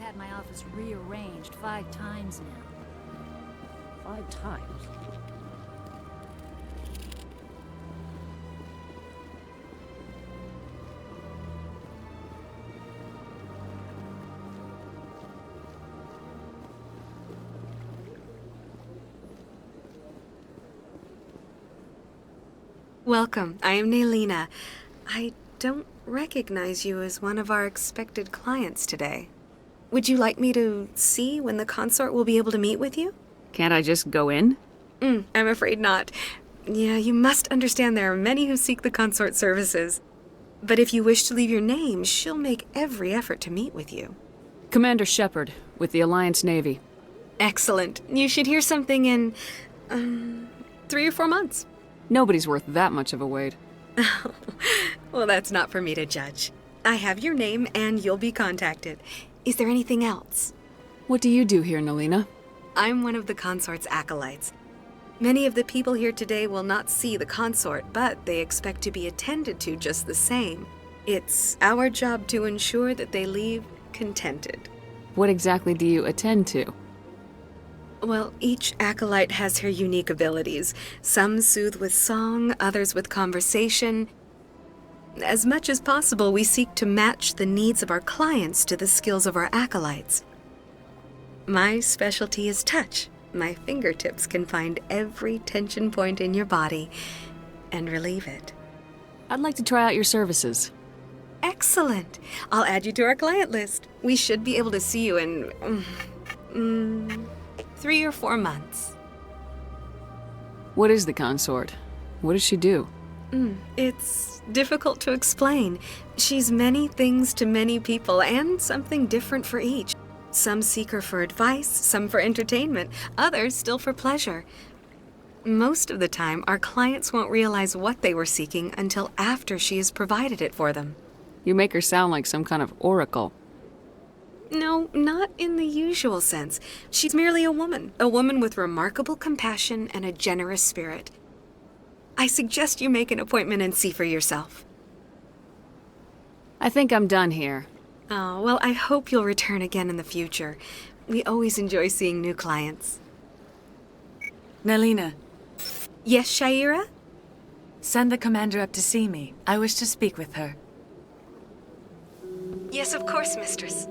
had my office rearranged 5 times now. 5 times? Welcome, I am Naylina. I don't recognize you as one of our expected clients today. Would you like me to see when the consort will be able to meet with you? Can't I just go in? I'm afraid not. Yeah, you must understand there are many who seek the consort services. But if you wish to leave your name, she'll make every effort to meet with you. Commander Shepard, with the Alliance Navy. Excellent. You should hear something in, 3 or 4 months. Nobody's worth that much of a wait. Well, that's not for me to judge. I have your name and you'll be contacted. Is there anything else? What do you do here, Naylina? I'm one of the consort's acolytes. Many of the people here today will not see the consort, but they expect to be attended to just the same. It's our job to ensure that they leave contented. What exactly do you attend to? Well, each acolyte has her unique abilities. Some soothe with song, others with conversation. As much as possible, we seek to match the needs of our clients to the skills of our acolytes. My specialty is touch. My fingertips can find every tension point in your body and relieve it. I'd like to try out your services. Excellent. I'll add you to our client list. We should be able to see you in 3 or 4 months. What is the consort? What does she do? It's difficult to explain. She's many things to many people and something different for each. Some seek her for advice, some for entertainment, others still for pleasure. Most of the time, our clients won't realize what they were seeking until after she has provided it for them. You make her sound like some kind of oracle. No, not in the usual sense. She's merely a woman with remarkable compassion and a generous spirit. I suggest you make an appointment and see for yourself. I think I'm done here. Oh, well, I hope you'll return again in the future. We always enjoy seeing new clients. Naylina, Yes, Sha'ira? send the commander up to see me. I wish to speak with her. Yes, of course, mistress.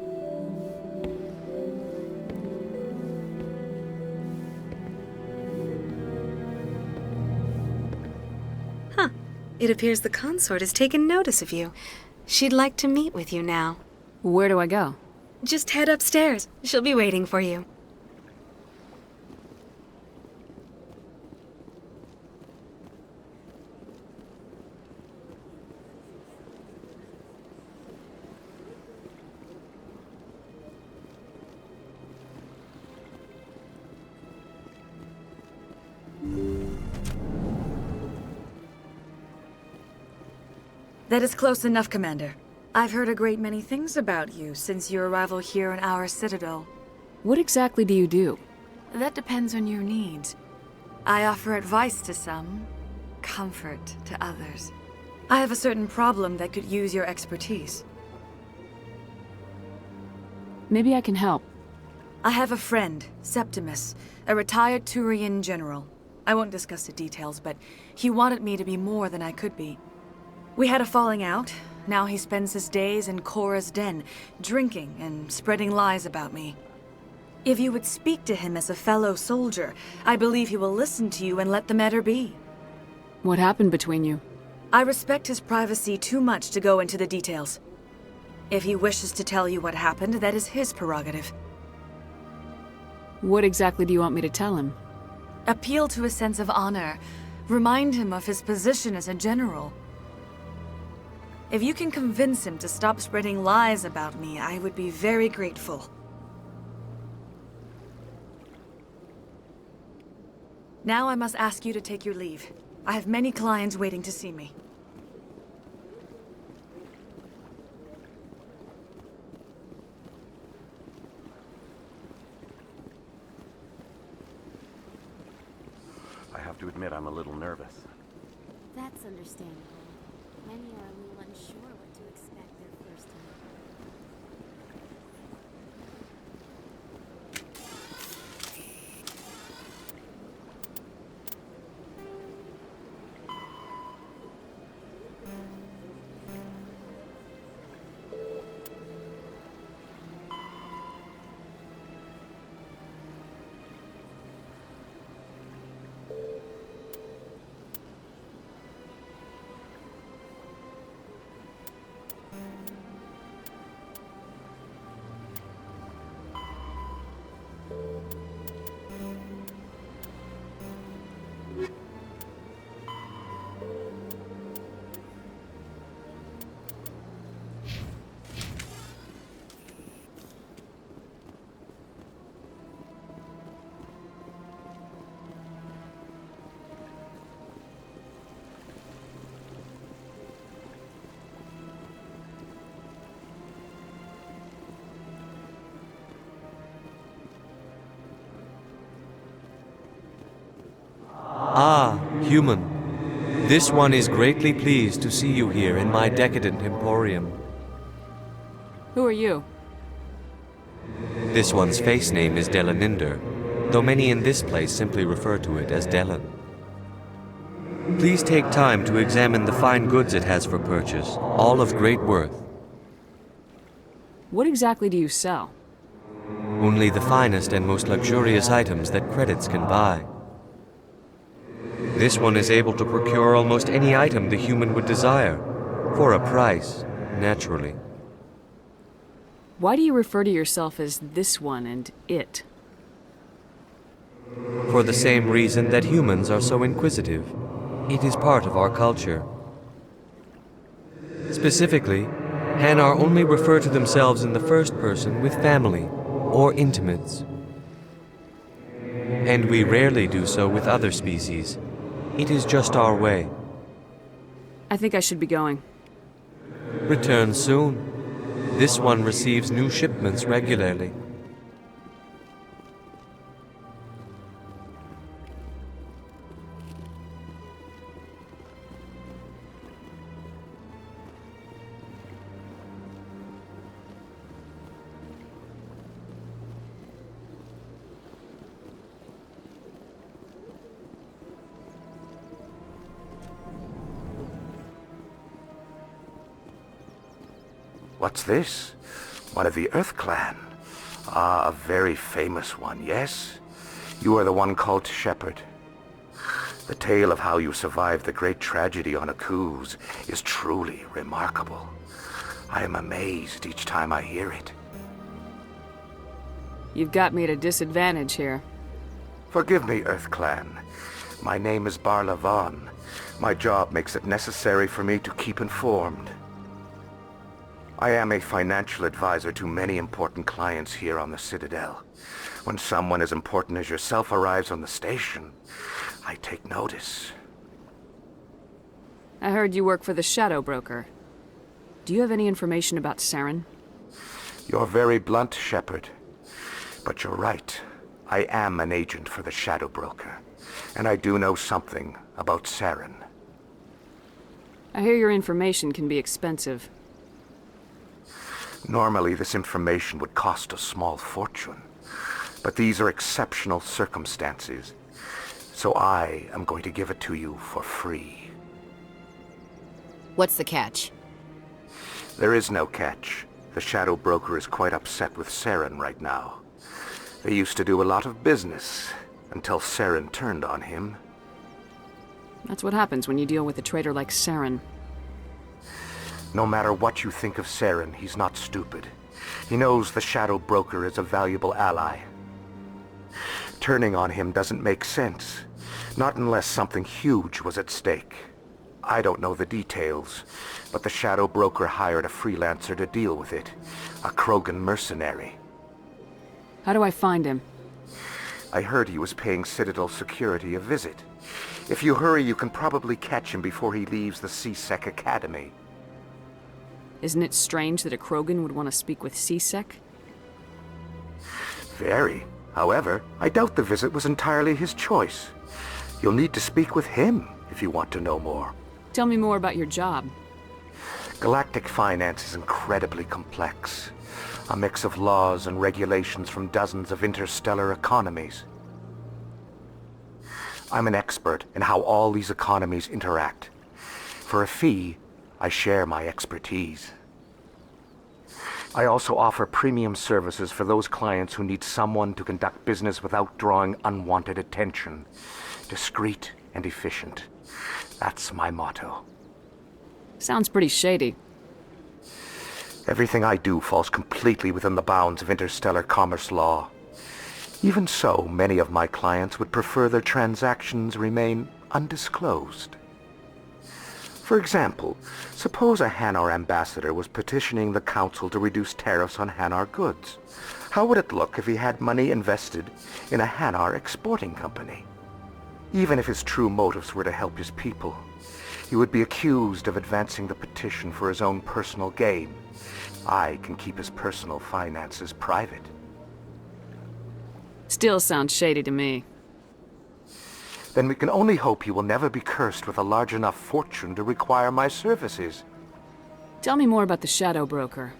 It appears the consort has taken notice of you. She'd like to meet with you now. Where do I go? Just head upstairs. She'll be waiting for you. That is close enough, Commander. I've heard a great many things about you since your arrival here in our Citadel. What exactly do you do? That depends on your needs. I offer advice to some, comfort to others. I have a certain problem that could use your expertise. Maybe I can help. I have a friend, Septimus, a retired Turian general. I won't discuss the details, but he wanted me to be more than I could be. We had a falling out. Now he spends his days in Chora's den, drinking and spreading lies about me. If you would speak to him as a fellow soldier, I believe he will listen to you and let the matter be. What happened between you? I respect his privacy too much to go into the details. If he wishes to tell you what happened, that is his prerogative. What exactly do you want me to tell him? Appeal to his sense of honor. Remind him of his position as a general. If you can convince him to stop spreading lies about me, I would be very grateful. Now I must ask you to take your leave. I have many clients waiting to see me. I have to admit I'm a little nervous. That's understandable. Many are a little unsure what to expect their first time. human. This one is greatly pleased to see you here in my decadent emporium. Who are you? This one's face name is Delaninder, though many in this place simply refer to it as Delan. Please take time to examine the fine goods it has for purchase, all of great worth. What exactly do you sell? Only the finest and most luxurious items that credits can buy. This one is able to procure almost any item the human would desire, for a price, naturally. Why do you refer to yourself as this one and it? For the same reason that humans are so inquisitive. It is part of our culture. Specifically, Hanar only refer to themselves in the first person with family or intimates. And we rarely do so with other species. It is just our way. I think I should be going. Return soon. This one receives new shipments regularly. What's this? One of the Earth Clan. Ah, a very famous one, yes? You are the one called Shepard. The tale of how you survived the great tragedy on Akuz is truly remarkable. I am amazed each time I hear it. You've got me at a disadvantage here. Forgive me, Earth Clan. My name is Barla Vaughn. My job makes it necessary for me to keep informed. I am a financial advisor to many important clients here on the Citadel. When someone as important as yourself arrives on the station, I take notice. I heard you work for the Shadow Broker. Do you have any information about Saren? You're very blunt, Shepard. But you're right. I am an agent for the Shadow Broker, and I do know something about Saren. I hear your information can be expensive. Normally, this information would cost a small fortune. But these are exceptional circumstances, so I am going to give it to you for free. What's the catch? There is no catch. The Shadow Broker is quite upset with Saren right now. They used to do a lot of business, until Saren turned on him. That's what happens when you deal with a traitor like Saren. No matter what you think of Saren, he's not stupid. He knows the Shadow Broker is a valuable ally. Turning on him doesn't make sense. Not unless something huge was at stake. I don't know the details, but the Shadow Broker hired a freelancer to deal with it. A Krogan mercenary. How do I find him? I heard he was paying Citadel security a visit. If you hurry, you can probably catch him before he leaves the C-Sec Academy. Isn't it strange that a Krogan would want to speak with C-Sec? Very. However, I doubt the visit was entirely his choice. You'll need to speak with him if you want to know more. Tell me more about your job. Galactic finance is incredibly complex. A mix of laws and regulations from dozens of interstellar economies. I'm an expert in how all these economies interact. For a fee, I share my expertise. I also offer premium services for those clients who need someone to conduct business without drawing unwanted attention. Discreet and efficient. That's my motto. Sounds pretty shady. Everything I do falls completely within the bounds of interstellar commerce law. Even so, many of my clients would prefer their transactions remain undisclosed. For example, suppose a Hanar ambassador was petitioning the Council to reduce tariffs on Hanar goods. How would it look if he had money invested in a Hanar exporting company? Even if his true motives were to help his people, he would be accused of advancing the petition for his own personal gain. I can keep his personal finances private. Still sounds shady to me. then we can only hope you will never be cursed with a large enough fortune to require my services. Tell me more about the Shadow Broker.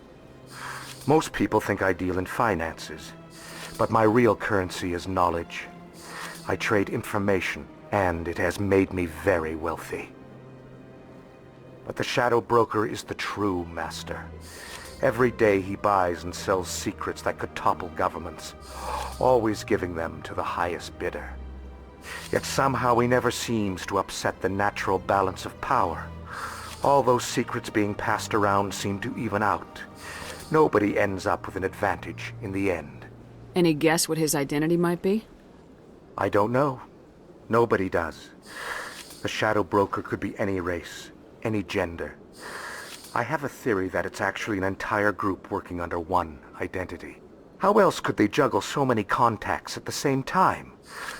Most people think I deal in finances, but my real currency is knowledge. I trade information, and it has made me very wealthy. But the Shadow Broker is the true master. Every day he buys and sells secrets that could topple governments, always giving them to the highest bidder. Yet somehow he never seems to upset the natural balance of power. All those secrets being passed around seem to even out. Nobody ends up with an advantage in the end. Any guess what his identity might be? I don't know. Nobody does. The Shadow Broker could be any race, any gender. I have a theory that it's actually an entire group working under one identity. How else could they juggle so many contacts at the same time?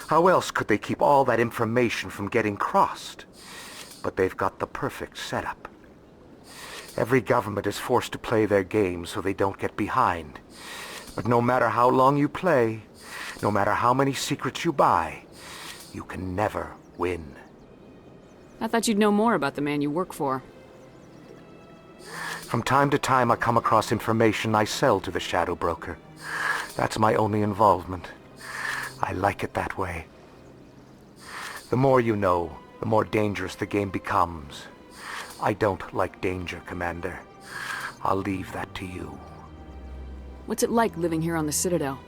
How else could they keep all that information from getting crossed? But they've got the perfect setup. Every government is forced to play their game so they don't get behind. But no matter how long you play, no matter how many secrets you buy, you can never win. I thought you'd know more about the man you work for. From time to time I come across information I sell to the Shadow Broker. That's my only involvement. I like it that way. The more you know, the more dangerous the game becomes. I don't like danger, Commander. I'll leave that to you. What's it like living here on the Citadel?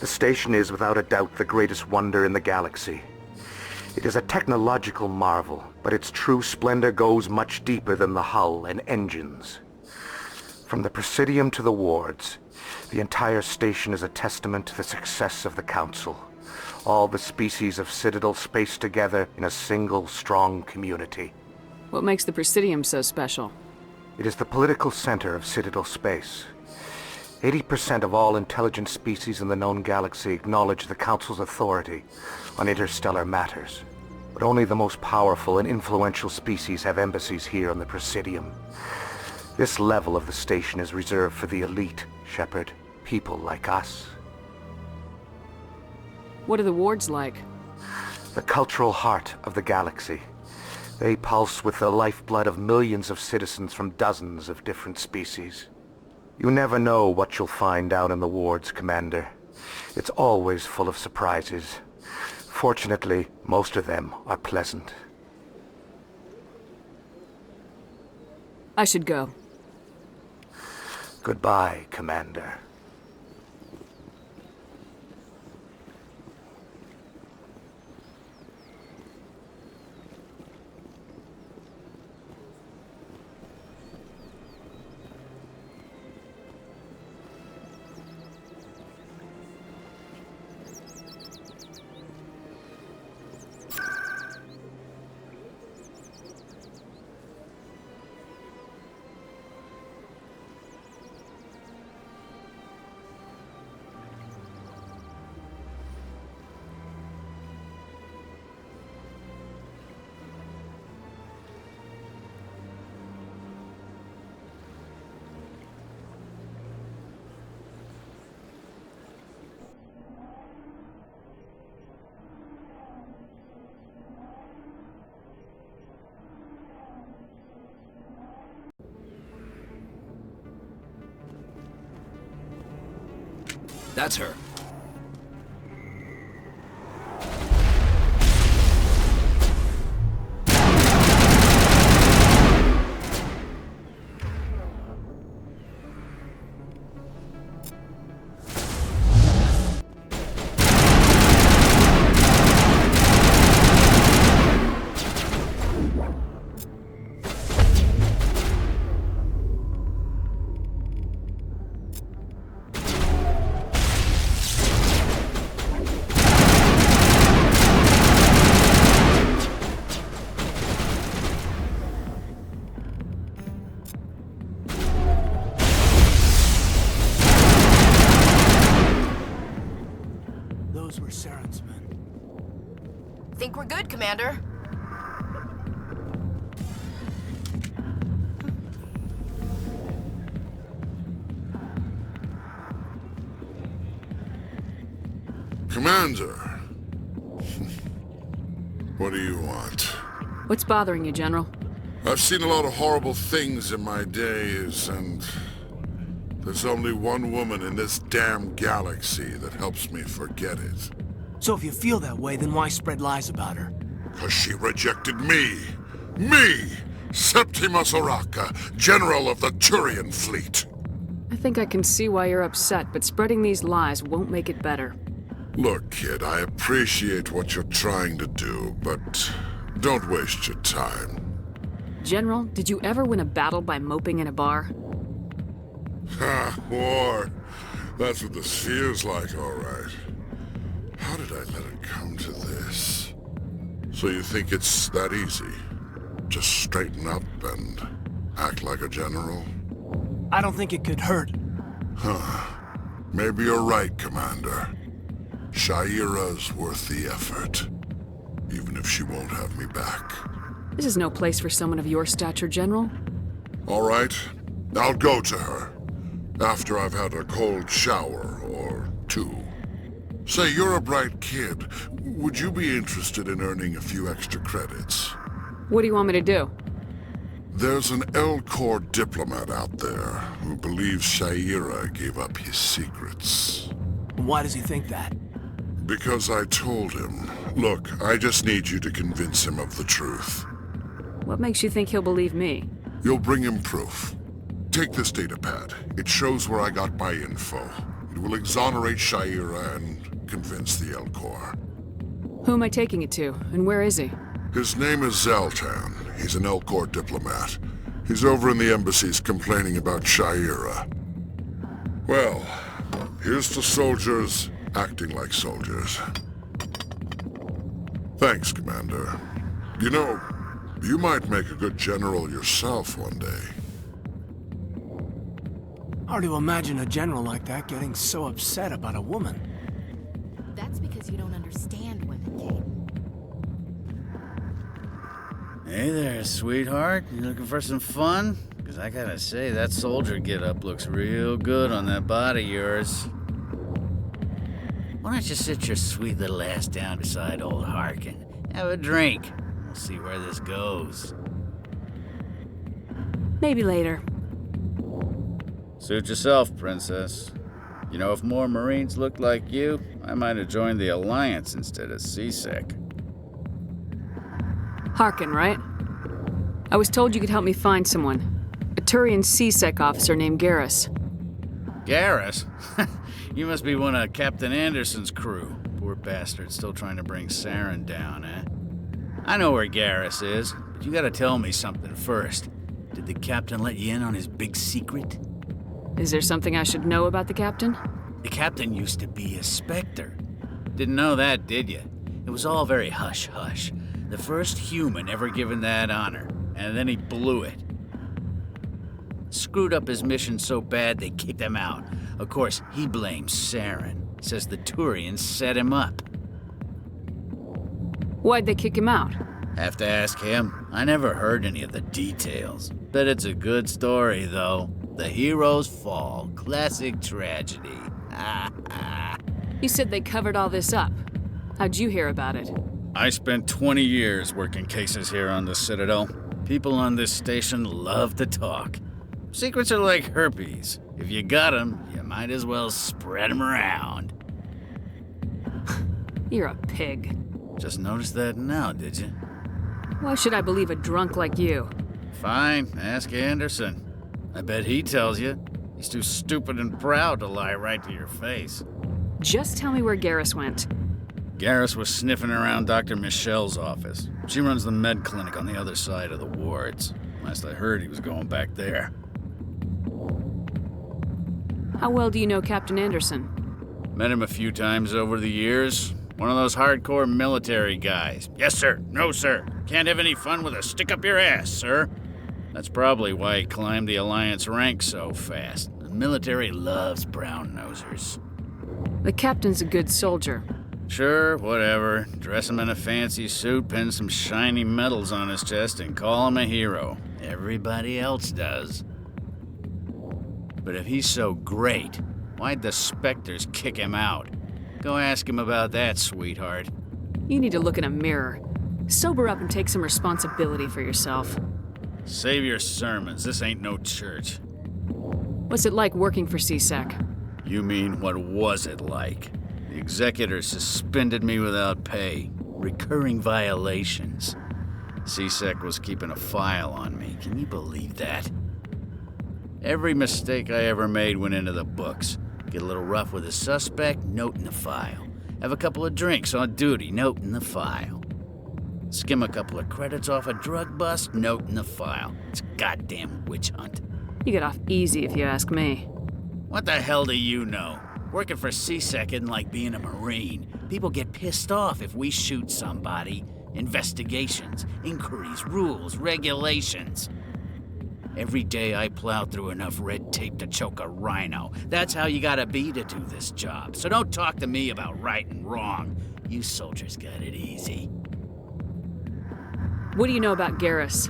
The station is without a doubt the greatest wonder in the galaxy. It is a technological marvel, but its true splendor goes much deeper than the hull and engines. From the Presidium to the wards, the entire station is a testament to the success of the Council. All the species of Citadel spaced together in a single strong community. What makes the Presidium so special? It is the political center of Citadel space. 80% of all intelligent species in the known galaxy acknowledge the Council's authority on interstellar matters. But only the most powerful and influential species have embassies here on the Presidium. This level of the station is reserved for the elite, Shepard. People like us. What are the wards like? The cultural heart of the galaxy. They pulse with the lifeblood of millions of citizens from dozens of different species. You never know what you'll find out in the wards, Commander. It's always full of surprises. Fortunately, most of them are pleasant. I should go. Goodbye, Commander. That's her. Those were Saren's men. Think we're good, Commander. Commander, What do you want? What's bothering you, General? I've seen a lot of horrible things in my days, and there's only one woman in this damn galaxy that helps me forget it. So if you feel that way, then why spread lies about her? 'Cause she rejected me! Me! Septimus Oraka, General of the Turian Fleet! I think I can see why you're upset, but spreading these lies won't make it better. Look, kid, I appreciate what you're trying to do, but don't waste your time. General, did you ever win a battle by moping in a bar? Ha, war. That's what this feels like, all right. How did I let it come to this? So you think it's that easy? Just straighten up and act like a general? I don't think it could hurt. Huh. Maybe you're right, Commander. Sha'ira's worth the effort, even if she won't have me back. This is no place for someone of your stature, General. All right, I'll go to her. After I've had a cold shower or two. Say, you're a bright kid. Would you be interested in earning a few extra credits? What do you want me to do? There's an L-Corps diplomat out there who believes Sha'ira gave up his secrets. Why does he think that? Because I told him. Look, I just need you to convince him of the truth. What makes you think he'll believe me? You'll bring him proof. Take this datapad. It shows where I got my info. It will exonerate Sha'ira and convince the L-Corps. Who am I taking it to, and where is he? His name is Zaltan. He's an L-Corps diplomat. He's over in the embassies complaining about Sha'ira. Well, here's to soldiers acting like soldiers. Thanks, Commander. You know, you might make a good general yourself one day. Hard to imagine a general like that getting so upset about a woman. That's because you don't understand women, Kate. Hey there, sweetheart. You looking for some fun? Because I gotta say, that soldier get-up looks real good on that body of yours. Why don't you sit your sweet little ass down beside old Harkin? Have a drink. We'll see where this goes. Maybe later. Suit yourself, princess. You know, if more Marines looked like you, I might have joined the Alliance instead of CSEC. Harkin, right? I was told you could help me find someone. A Turian CSEC officer named Garrus. Garrus? You must be one of Captain Anderson's crew. Poor bastard, still trying to bring Saren down, eh? I know where Garrus is, but you gotta tell me something first. Did the captain let you in on his big secret? Is there something I should know about the captain? The captain used to be a Spectre. Didn't know that, did you? It was all very hush-hush. The first human ever given that honor, and then he blew it. Screwed up his mission so bad they kicked him out. Of course, he blames Saren. Says the Turians set him up. Why'd they kick him out? Have to ask him. I never heard any of the details. Bet it's a good story, though. The heroes fall. Classic tragedy. You said they covered all this up. How'd you hear about it? I spent 20 years working cases here on the Citadel. People on this station love to talk. Secrets are like herpes. If you got them, you might as well spread them around. You're a pig. Just noticed that now, did you? Why should I believe a drunk like you? Fine, ask Anderson. I bet he tells you. He's too stupid and proud to lie right to your face. Just tell me where Garrus went. Garrus was sniffing around Dr. Michelle's office. She runs the med clinic on the other side of the wards. Last I heard, he was going back there. How well do you know Captain Anderson? Met him a few times over the years. One of those hardcore military guys. Yes, sir. No, sir. Can't have any fun with a stick up your ass, sir. That's probably why he climbed the Alliance ranks so fast. The military loves brown-nosers. The captain's a good soldier. Sure, whatever. Dress him in a fancy suit, pin some shiny medals on his chest, and call him a hero. Everybody else does. But if he's so great, why'd the Spectres kick him out? Go ask him about that, sweetheart. You need to look in a mirror. Sober up and take some responsibility for yourself. Save your sermons. This ain't no church. What's it like working for C-Sec? You mean, what was it like? The executor suspended me without pay. Recurring violations. C-Sec was keeping a file on me. Can you believe that? Every mistake I ever made went into the books. Get a little rough with a suspect, note in the file. Have a couple of drinks on duty, note in the file. Skim a couple of credits off a drug bust, note in the file. It's a goddamn witch hunt. You get off easy if you ask me. What the hell do you know? Working for C-Sec isn't like being a Marine. People get pissed off if we shoot somebody. Investigations, inquiries, rules, regulations. Every day I plow through enough red tape to choke a rhino. That's how you gotta be to do this job. So don't talk to me about right and wrong. You soldiers got it easy. What do you know about Garrus?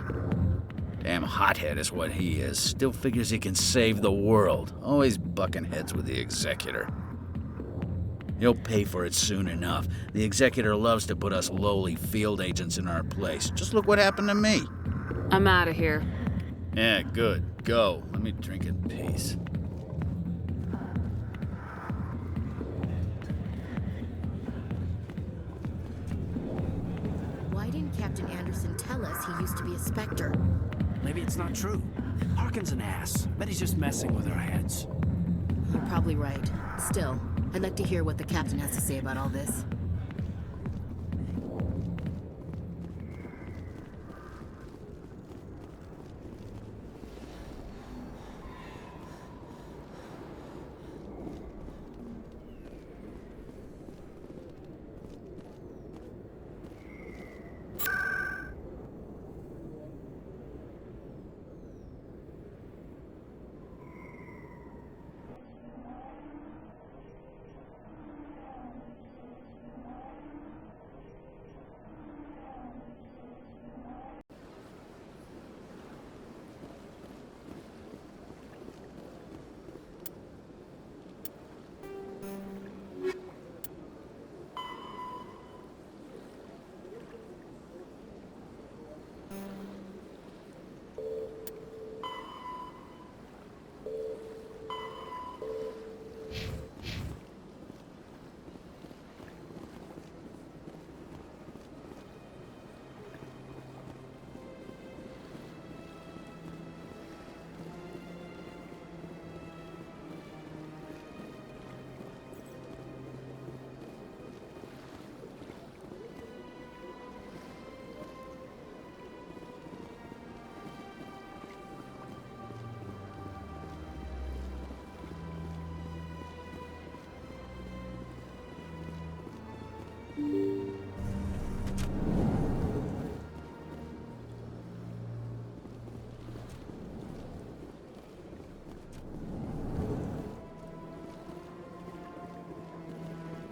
Damn hothead is what he is. Still figures he can save the world. Always bucking heads with the executor. He'll pay for it soon enough. The executor loves to put us lowly field agents in our place. Just look what happened to me. I'm out of here. Yeah, good. Go. Let me drink in peace. Why didn't Captain Anderson tell us he used to be a Spectre? Maybe it's not true. Harkin's an ass. Bet he's just messing with our heads. You're probably right. Still, I'd like to hear what the captain has to say about all this.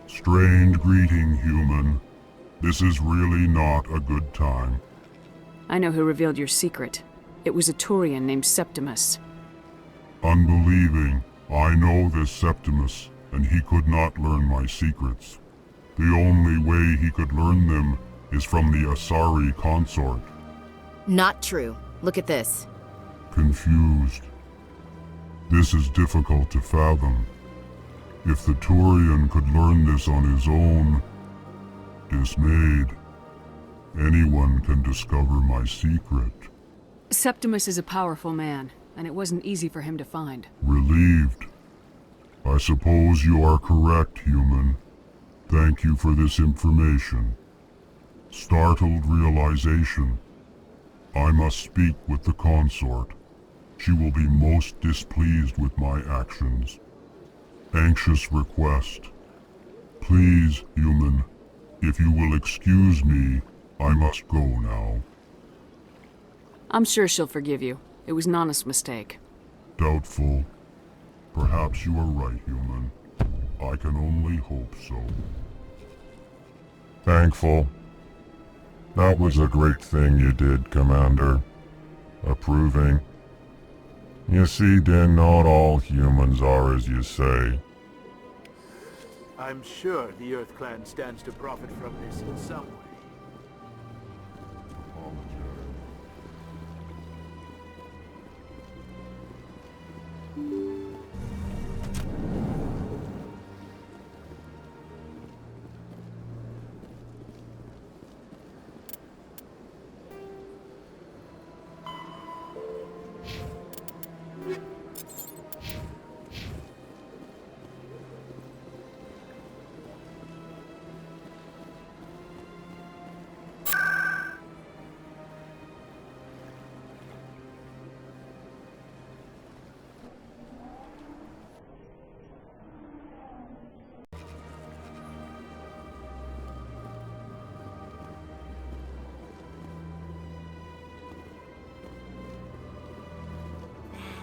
Strained greeting, human. This is really not a good time. I know who revealed your secret. It was a Turian named Septimus. Unbelieving. I know this Septimus, and he could not learn my secrets. The only way he could learn them is from the Asari Consort. Not true. Look at this. Confused. This is difficult to fathom. If the Turian could learn this on his own, dismayed, anyone can discover my secret. Septimus is a powerful man, and it wasn't easy for him to find. Relieved. I suppose you are correct, human. Thank you for this information. Startled realization. I must speak with the consort. She will be most displeased with my actions. Anxious request. Please, human, if you will excuse me, I must go now. I'm sure she'll forgive you. It was an honest mistake. Doubtful. Perhaps you are right, human. I can only hope so. Thankful. That was a great thing you did, Commander. Approving. You see, then, not all humans are as you say. I'm sure the Earth Clan stands to profit from this in some way.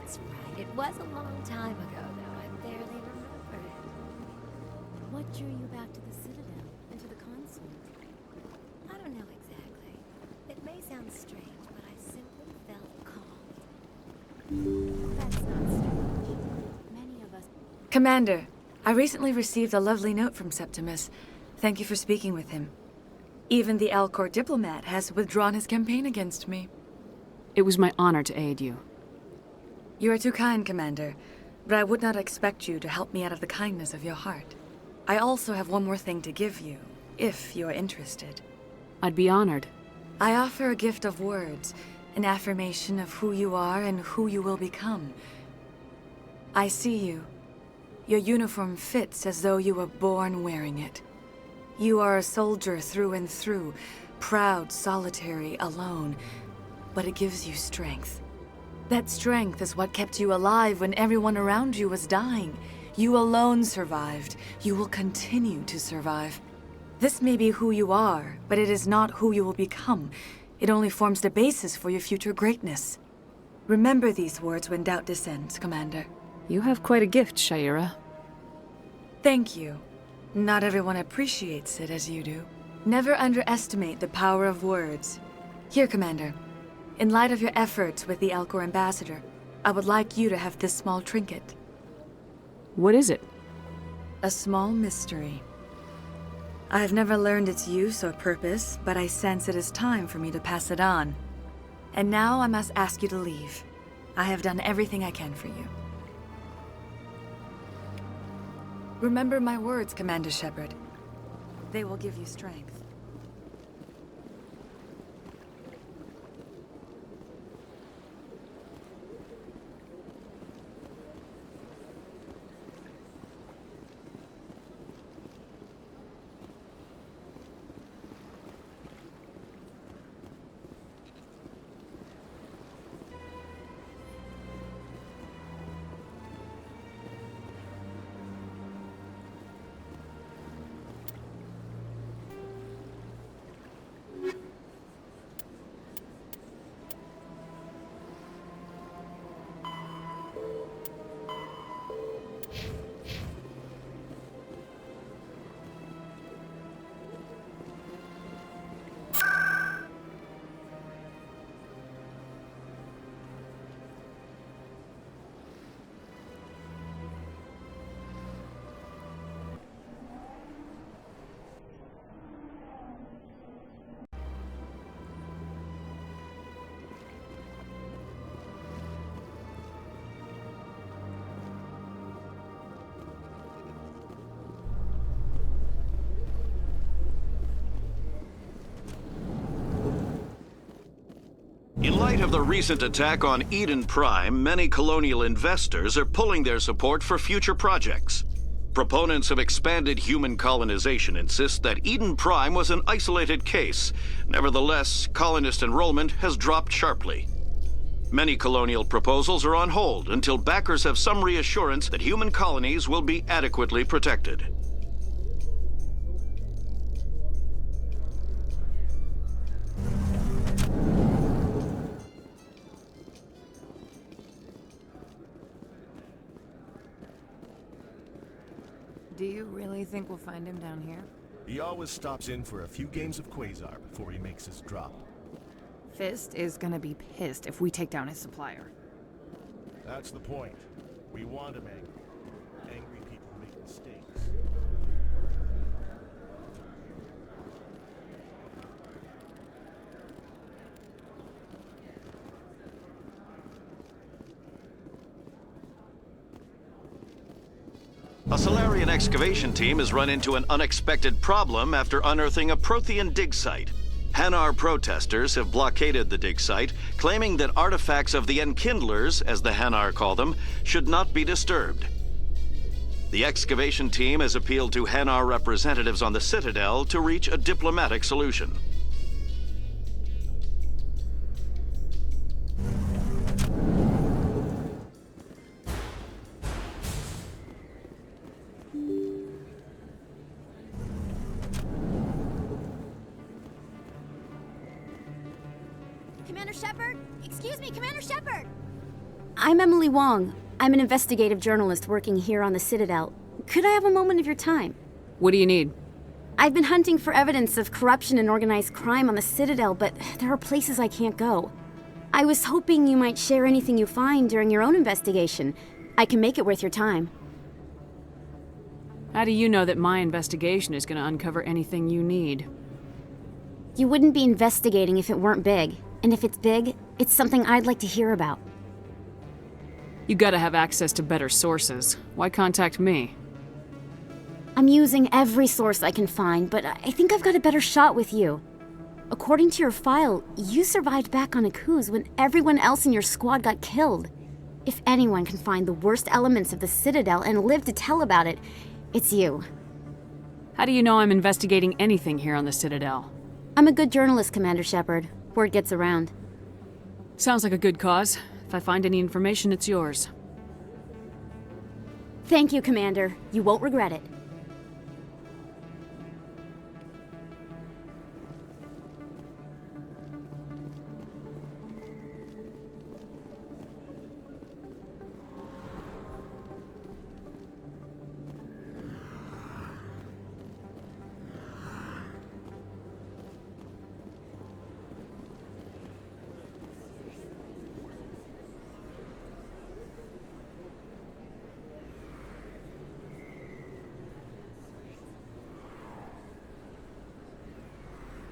That's right. It was a long time ago, though. I barely remember it. What drew you back to the Citadel and to the Consort? I don't know exactly. It may sound strange, but I simply felt called. That's not strange. Many of us... Commander, I recently received a lovely note from Septimus. Thank you for speaking with him. Even the Alcor diplomat has withdrawn his campaign against me. It was my honor to aid you. You are too kind, Commander, but I would not expect you to help me out of the kindness of your heart. I also have one more thing to give you, if you are interested. I'd be honored. I offer a gift of words, an affirmation of who you are and who you will become. I see you. Your uniform fits as though you were born wearing it. You are a soldier through and through, proud, solitary, alone, but it gives you strength. That strength is what kept you alive when everyone around you was dying. You alone survived. You will continue to survive. This may be who you are, but it is not who you will become. It only forms the basis for your future greatness. Remember these words when doubt descends, Commander. You have quite a gift, Sha'ira. Thank you. Not everyone appreciates it as you do. Never underestimate the power of words. Here, Commander. In light of your efforts with the Alcor ambassador, I would like you to have this small trinket. What is it? A small mystery. I have never learned its use or purpose, but I sense it is time for me to pass it on. And now I must ask you to leave. I have done everything I can for you. Remember my words, Commander Shepard. They will give you strength. In light of the recent attack on Eden Prime, many colonial investors are pulling their support for future projects. Proponents of expanded human colonization insist that Eden Prime was an isolated case. Nevertheless, colonist enrollment has dropped sharply. Many colonial proposals are on hold until backers have some reassurance that human colonies will be adequately protected. Do you really think we'll find him down here? He always stops in for a few games of Quasar before he makes his drop. Fist is gonna be pissed if we take down his supplier. That's the point. We want him angry. Angry people make mistakes. A Salarian excavation team has run into an unexpected problem after unearthing a Prothean dig site. Hanar protesters have blockaded the dig site, claiming that artifacts of the Enkindlers, as the Hanar call them, should not be disturbed. The excavation team has appealed to Hanar representatives on the Citadel to reach a diplomatic solution. Commander Shepard? Excuse me, Commander Shepard! I'm Emily Wong. I'm an investigative journalist working here on the Citadel. Could I have a moment of your time? What do you need? I've been hunting for evidence of corruption and organized crime on the Citadel, but there are places I can't go. I was hoping you might share anything you find during your own investigation. I can make it worth your time. How do you know that my investigation is going to uncover anything you need? You wouldn't be investigating if it weren't big. And if it's big, it's something I'd like to hear about. You gotta have access to better sources. Why contact me? I'm using every source I can find, but I think I've got a better shot with you. According to your file, you survived back on Akuz when everyone else in your squad got killed. If anyone can find the worst elements of the Citadel and live to tell about it, it's you. How do you know I'm investigating anything here on the Citadel? I'm a good journalist, Commander Shepard. Word gets around. Sounds like a good cause. If I find any information, it's yours. Thank you, Commander. You won't regret it.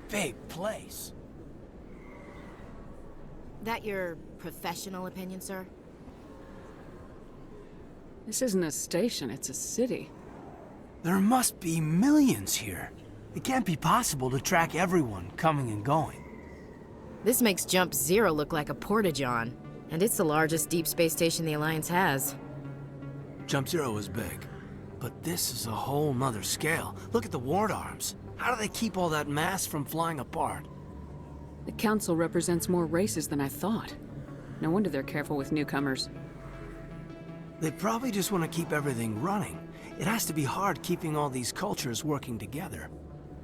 Big place. That your professional opinion, sir? This isn't a station, it's a city. There must be millions here. It can't be possible to track everyone coming and going. This makes Jump Zero look like a porta-john, and it's the largest deep space station the Alliance has. Jump Zero is big, but this is a whole nother scale. Look at the ward arms. How do they keep all that mass from flying apart? The Council represents more races than I thought. No wonder they're careful with newcomers. They probably just want to keep everything running. It has to be hard keeping all these cultures working together.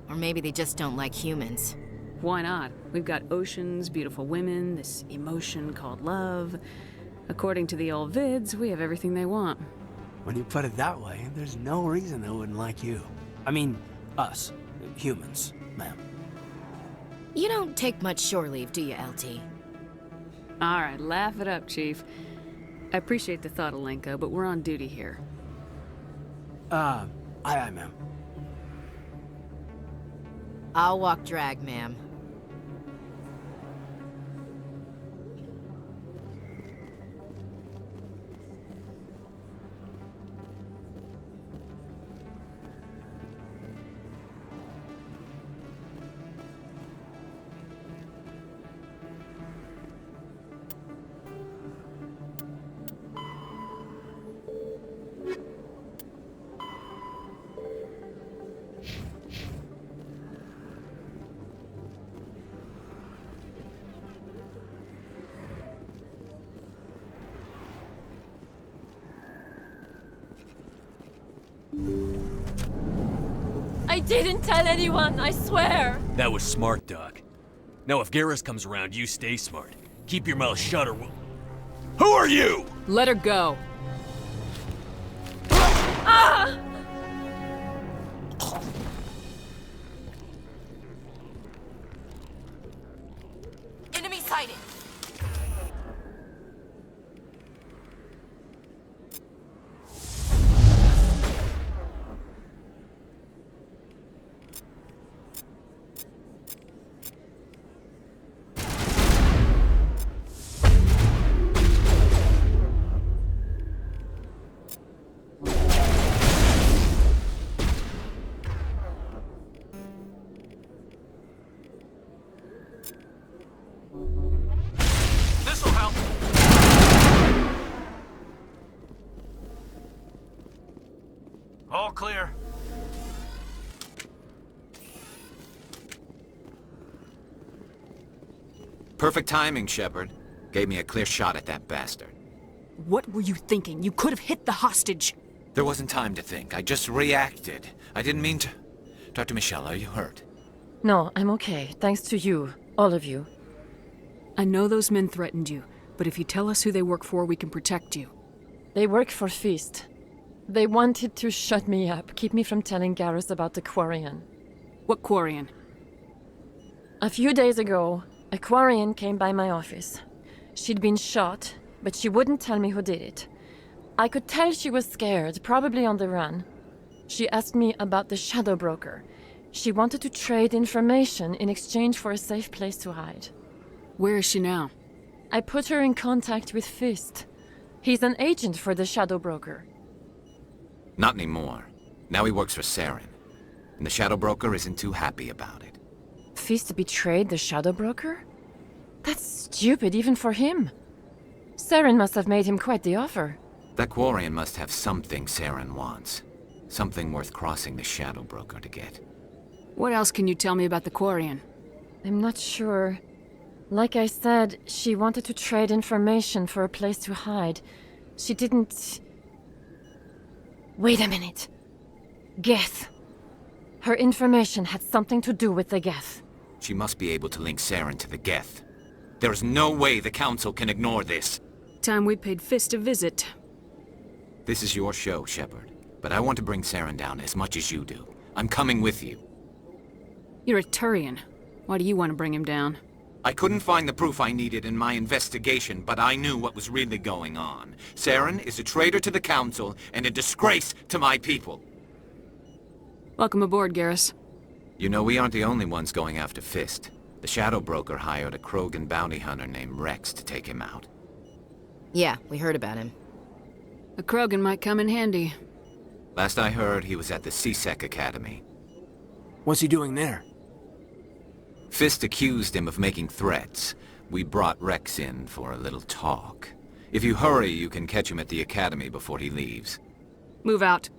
Or maybe they just don't like humans. Why not? We've got oceans, beautiful women, this emotion called love. According to the old vids, we have everything they want. When you put it that way, there's no reason they wouldn't like you. I mean, us. Humans, ma'am. You don't take much shore leave, do you, LT? Alright, laugh it up, Chief. I appreciate the thought, Alenka, but we're on duty here. Aye, ma'am. I'll walk drag, ma'am. I didn't tell anyone, I swear! That was smart, Doc. Now if Garrus comes around, you stay smart. Keep your mouth shut or we'll... Who are you?! Let her go! Ah! Enemy sighted! All clear. Perfect timing, Shepard. Gave me a clear shot at that bastard. What were you thinking? You could have hit the hostage. There wasn't time to think. I just reacted. I didn't mean to... Dr. Michelle, are you hurt? No, I'm okay. Thanks to you. All of you. I know those men threatened you, But if you tell us who they work for, we can protect you. They work for Feast. They wanted to shut me up, keep me from telling Garrus about the Quarian. What Quarian? A few days ago, a Quarian came by my office. She'd been shot, but she wouldn't tell me who did it. I could tell she was scared, probably on the run. She asked me about the Shadow Broker. She wanted to trade information in exchange for a safe place to hide. Where is she now? I put her in contact with Fist. He's an agent for the Shadow Broker. Not anymore. Now he works for Saren. And the Shadow Broker isn't too happy about it. Fist betrayed the Shadow Broker? That's stupid even for him. Saren must have made him quite the offer. That Quarian must have something Saren wants. Something worth crossing the Shadow Broker to get. What else can you tell me about the Quarian? I'm not sure. Like I said, she wanted to trade information for a place to hide. She didn't... Wait a minute. Geth. Her information had something to do with the Geth. She must be able to link Saren to the Geth. There's no way the Council can ignore this. Time we paid Fist a visit. This is your show, Shepard. But I want to bring Saren down as much as you do. I'm coming with you. You're a Turian. Why do you want to bring him down? I couldn't find the proof I needed in my investigation, but I knew what was really going on. Saren is a traitor to the Council and a disgrace to my people. Welcome aboard, Garrus. You know, we aren't the only ones going after Fist. The Shadow Broker hired a Krogan bounty hunter named Wrex to take him out. Yeah, we heard about him. A Krogan might come in handy. Last I heard, he was at the CSEC Academy. What's he doing there? Fist accused him of making threats. We brought Wrex in for a little talk. If you hurry, you can catch him at the Academy before he leaves. Move out.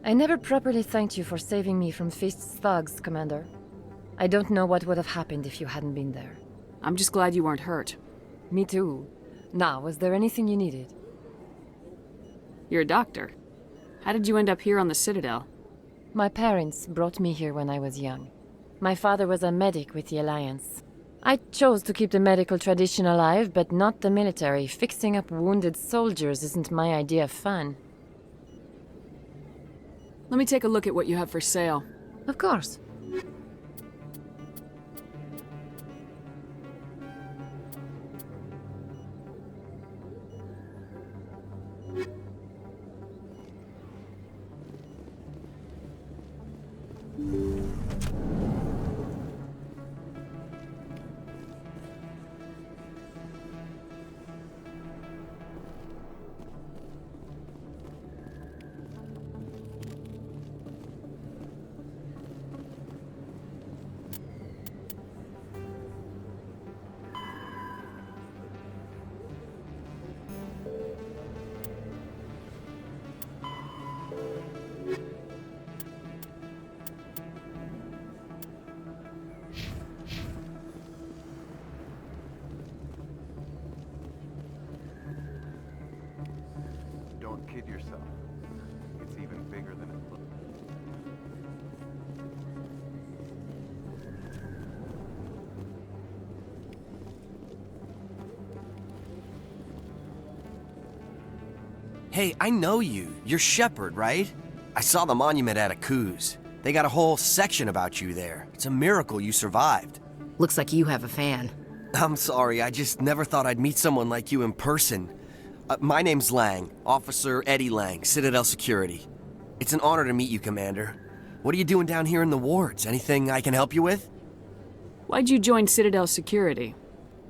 I never properly thanked you for saving me from Fist's thugs, Commander. I don't know what would have happened if you hadn't been there. I'm just glad you weren't hurt. Me too. Now, was there anything you needed? You're a doctor. How did you end up here on the Citadel? My parents brought me here when I was young. My father was a medic with the Alliance. I chose to keep the medical tradition alive, but not the military. Fixing up wounded soldiers isn't my idea of fun. Let me take a look at what you have for sale. Of course. kid yourself. It's even bigger than it looks. Hey, I know you. You're Shepard, right? I saw the monument at Aku's. They got a whole section about you there. It's a miracle you survived. Looks like you have a fan. I'm sorry, I just never thought I'd meet someone like you in person. My name's Lang, Officer Eddie Lang, Citadel Security. It's an honor to meet you, Commander. What are you doing down here in the wards? Anything I can help you with? Why'd you join Citadel Security?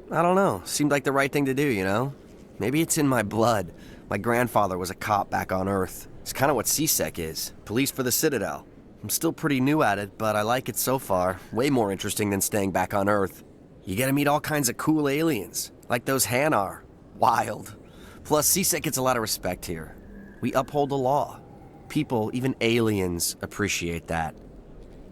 I don't know. Seemed like the right thing to do, you know? Maybe it's in my blood. My grandfather was a cop back on Earth. It's kind of what CSEC is. Police for the Citadel. I'm still pretty new at it, but I like it so far. Way more interesting than staying back on Earth. You get to meet all kinds of cool aliens, like those Hanar. Wild. Plus, CSEC gets a lot of respect here. We uphold the law. People, even aliens, appreciate that.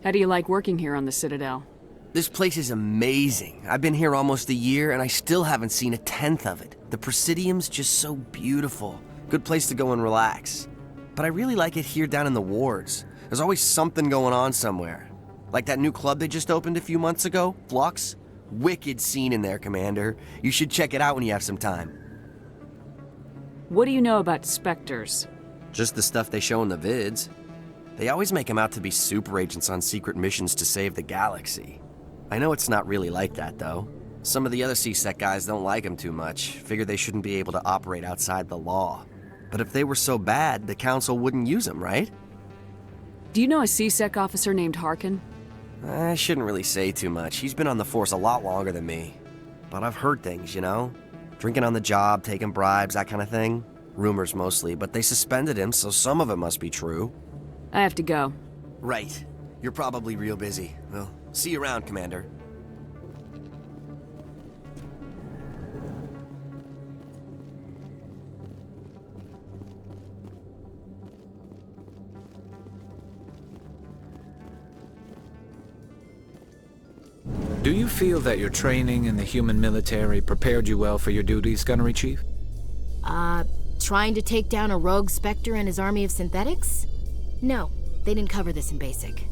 How do you like working here on the Citadel? This place is amazing. I've been here almost a year, and I still haven't seen a tenth of it. The Presidium's just so beautiful. Good place to go and relax. But I really like it here down in the wards. There's always something going on somewhere. Like that new club they just opened a few months ago, Flux. Wicked scene in there, Commander. You should check it out when you have some time. What do you know about Spectres? Just the stuff they show in the vids. They always make them out to be super agents on secret missions to save the galaxy. I know it's not really like that, though. Some of the other CSEC guys don't like them too much, figure they shouldn't be able to operate outside the law. But if they were so bad, the Council wouldn't use them, right? Do you know a CSEC officer named Harkin? I shouldn't really say too much. He's been on the force a lot longer than me. But I've heard things, you know? Drinking on the job, taking bribes, that kind of thing. Rumors mostly, but they suspended him, so some of it must be true. I have to go. Right. You're probably real busy. Well, see you around, Commander. Do you feel that your training in the human military prepared you well for your duties, Gunnery Chief? Trying to take down a rogue Spectre and his army of synthetics? No, they didn't cover this in basic.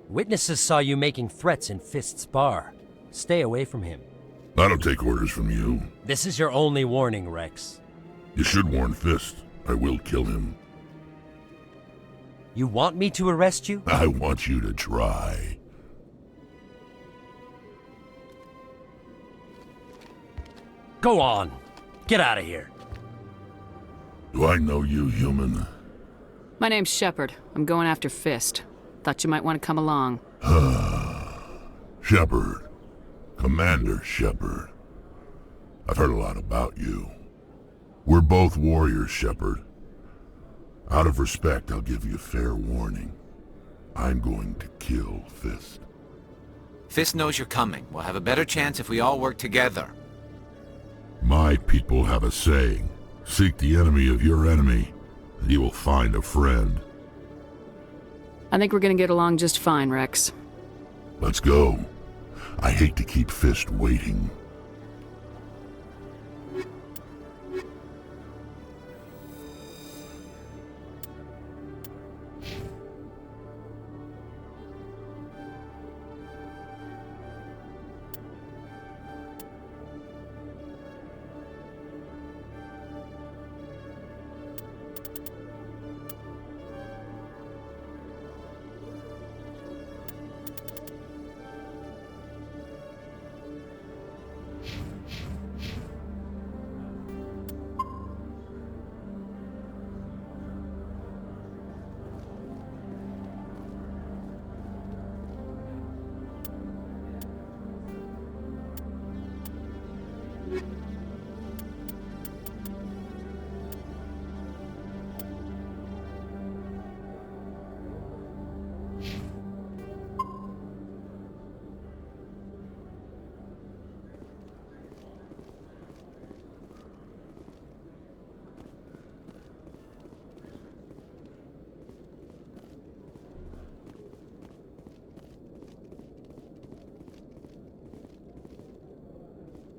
Witnesses saw you making threats in Fist's bar. Stay away from him. I don't take orders from you. This is your only warning, Wrex. You should warn Fist. I will kill him. You want me to arrest you? I want you to try. Go on. Get out of here. Do I know you, human? My name's Shepard. I'm going after Fist. Thought you might want to come along. Shepard. Commander Shepard. I've heard a lot about you. We're both warriors, Shepard. Out of respect, I'll give you fair warning. I'm going to kill Fist. Fist knows you're coming. We'll have a better chance if we all work together. My people have a saying. Seek the enemy of your enemy, and you will find a friend. I think we're gonna get along just fine, Wrex. Let's go. I hate to keep Fist waiting.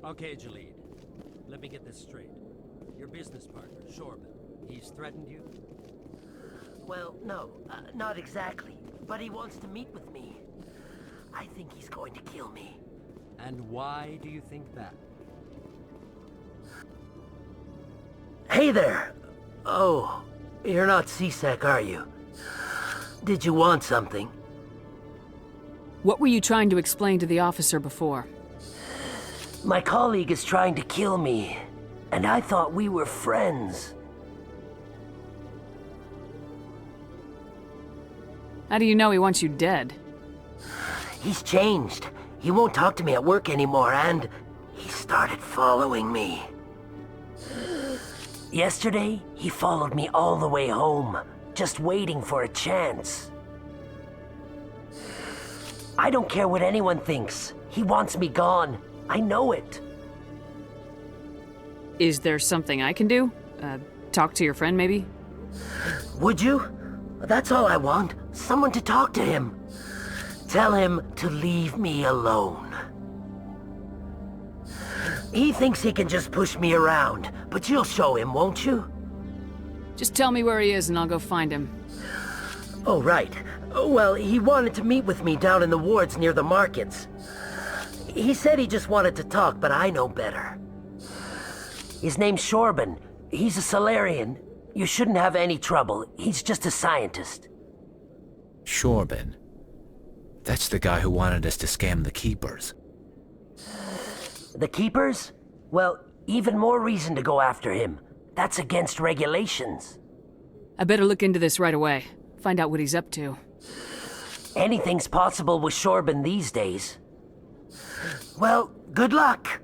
Okay, Jalid. Let me get this straight. Your business partner, Shorban, he's threatened you? Well, no, not exactly. But he wants to meet with me. I think he's going to kill me. And why do you think that? Hey there! Oh, you're not CSEC, are you? Did you want something? What were you trying to explain to the officer before? My colleague is trying to kill me, and I thought we were friends. How do you know he wants you dead? He's changed. He won't talk to me at work anymore, and he started following me. Yesterday, he followed me all the way home, just waiting for a chance. I don't care what anyone thinks. He wants me gone. I know it. Is there something I can do? Talk to your friend, maybe? Would you? That's all I want. Someone to talk to him. Tell him to leave me alone. He thinks he can just push me around, but you'll show him, won't you? Just tell me where he is and I'll go find him. Oh, right. Well, he wanted to meet with me down in the wards near the markets. He said he just wanted to talk, but I know better. His name's Shorban. He's a Salarian. You shouldn't have any trouble. He's just a scientist. Shorban? That's the guy who wanted us to scam the Keepers. The Keepers? Well, even more reason to go after him. That's against regulations. I better look into this right away. Find out what he's up to. Anything's possible with Shorban these days. Well, good luck.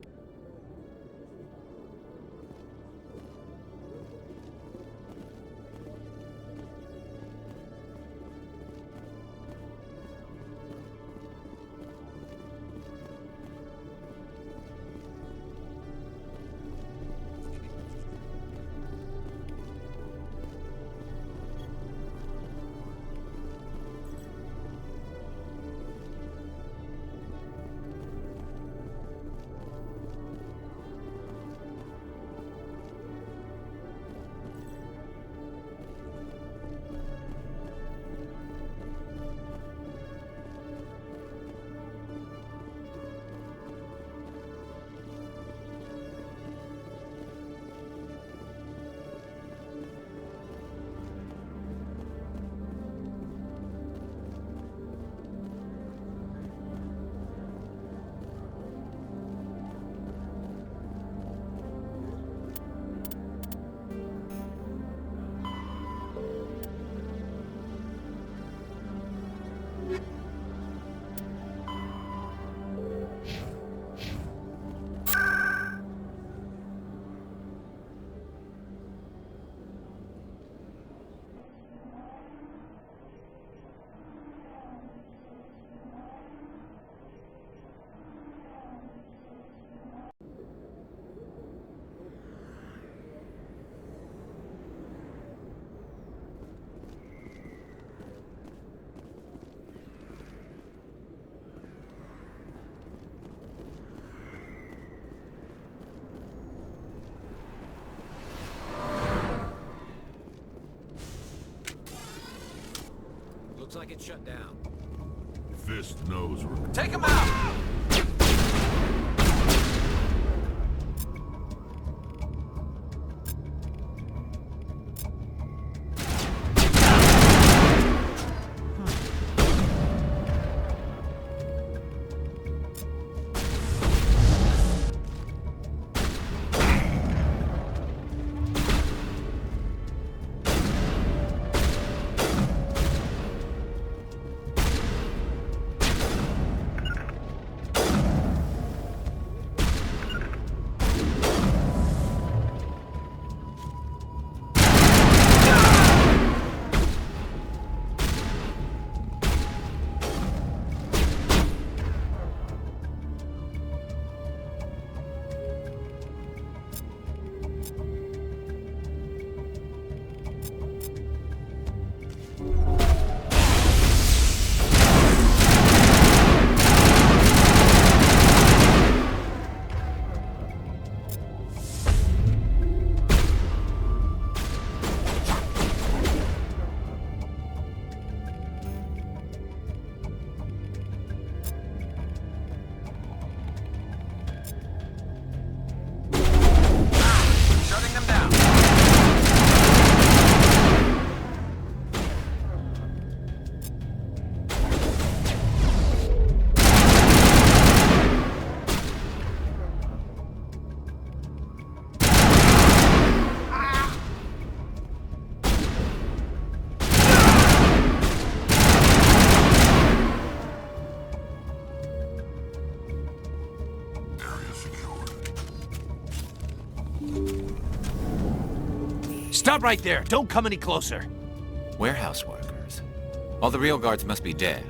Looks like it's shut down. Fist knows we're... Take him out! Stop right there. Don't come any closer. Warehouse workers. All the real guards must be dead.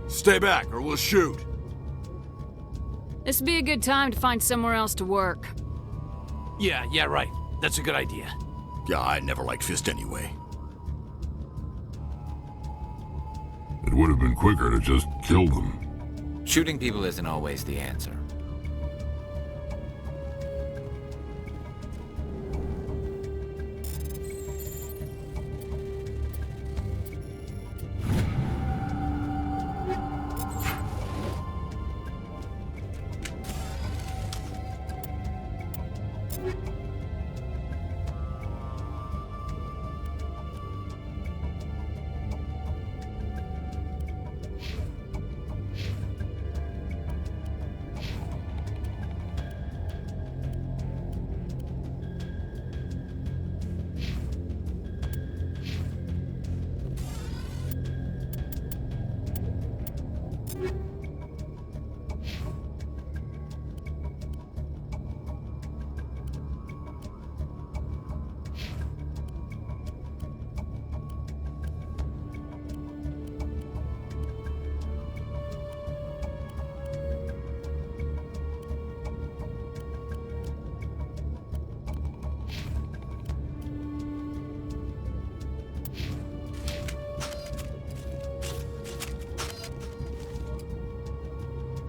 Stay back, or we'll shoot. This would be a good time to find somewhere else to work. Yeah, right. That's a good idea. Yeah, I never liked Fist anyway. It would have been quicker to just kill them. Shooting people isn't always the answer.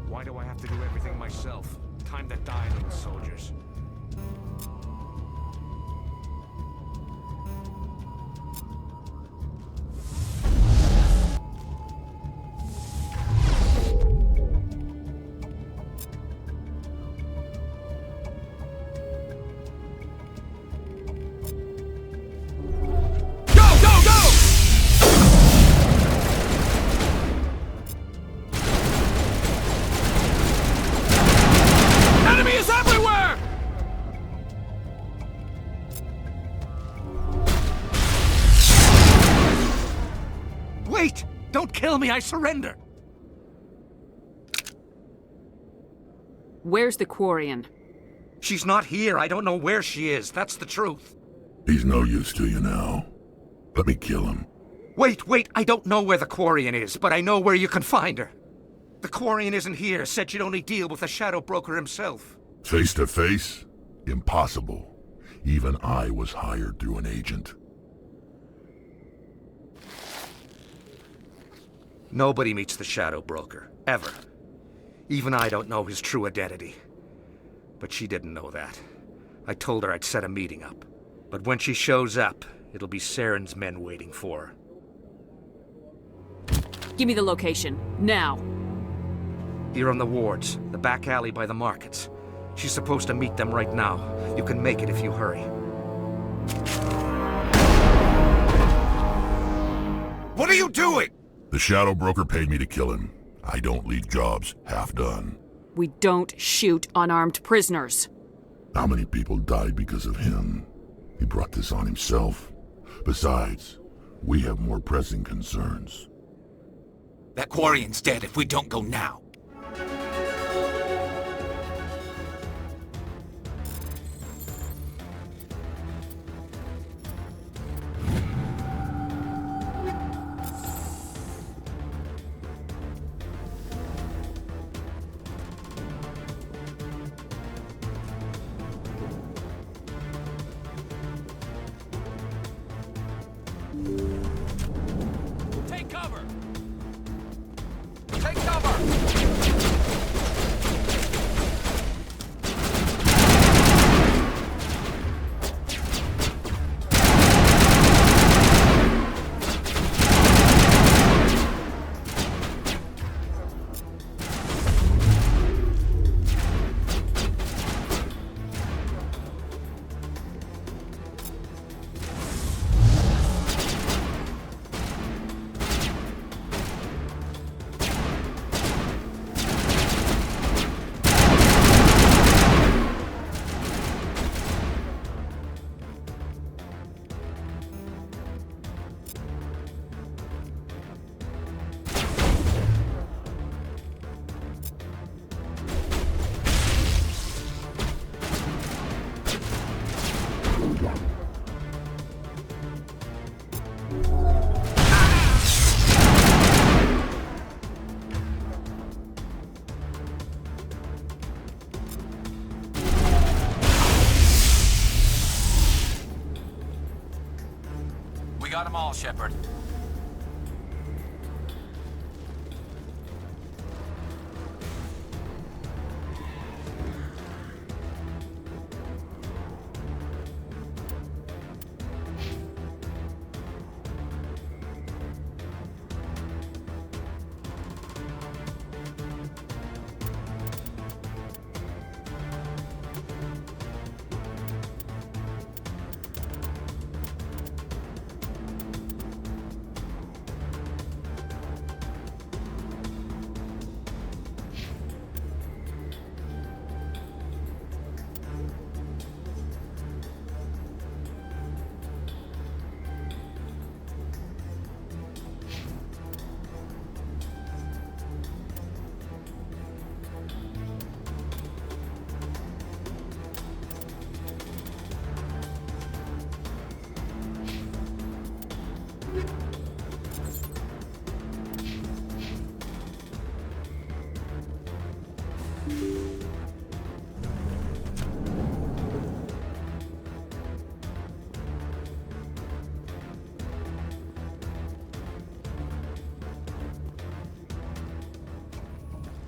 Why do I have to do everything myself? Time to die, little soldiers. Kill me, I surrender! Where's the Quarian? She's not here. I don't know where she is. That's the truth. He's no use to you now. Let me kill him. Wait. I don't know where the Quarian is, but I know where you can find her. The Quarian isn't here. Said she'd only deal with the Shadow Broker himself. Face to face? Impossible. Even I was hired through an agent. Nobody meets the Shadow Broker, ever. Even I don't know his true identity. But she didn't know that. I told her I'd set a meeting up. But when she shows up, it'll be Saren's men waiting for her. Give me the location, now. Here on the wards, the back alley by the markets. She's supposed to meet them right now. You can make it if you hurry. What are you doing? The Shadow Broker paid me to kill him. I don't leave jobs half done. We don't shoot unarmed prisoners. How many people died because of him? He brought this on himself. Besides, we have more pressing concerns. That Quarian's dead if we don't go now. Take cover! got them all, Shepard.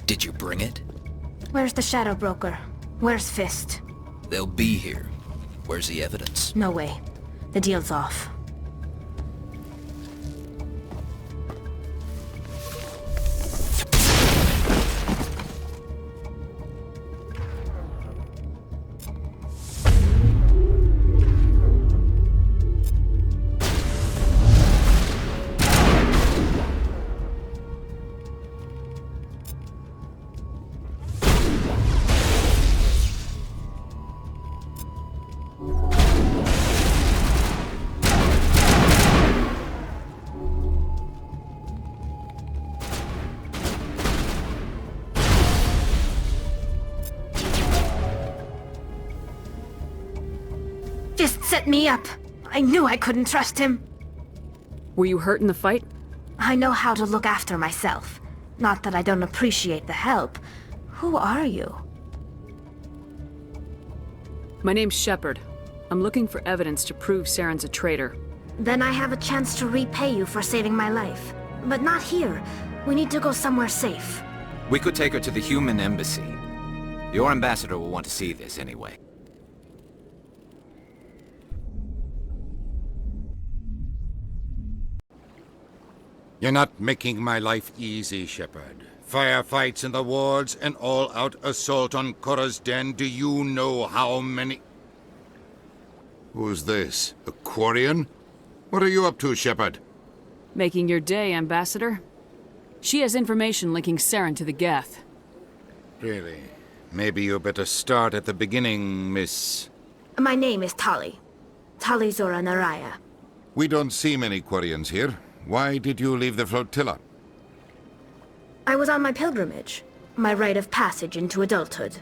Did you bring it? Where's the Shadow Broker? Where's Fist? They'll be here. Where's the evidence? No way. The deal's off. Set me up. I knew I couldn't trust him. Were you hurt in the fight? I know how to look after myself. Not that I don't appreciate the help. Who are you? My name's Shepard. I'm looking for evidence to prove Saren's a traitor. Then I have a chance to repay you for saving my life. But not here. We need to go somewhere safe. We could take her to the human embassy. Your ambassador will want to see this anyway. You're not making my life easy, Shepard. Firefights in the wards, an all-out assault on Chora's den. Do you know how many... Who's this? A Quarian? What are you up to, Shepard? Making your day, Ambassador. She has information linking Saren to the Geth. Really? Maybe you better start at the beginning, Miss... My name is Tali. Tali'Zorah Rayya. We don't see many Quarians here. Why did you leave the flotilla? I was on my pilgrimage. My rite of passage into adulthood.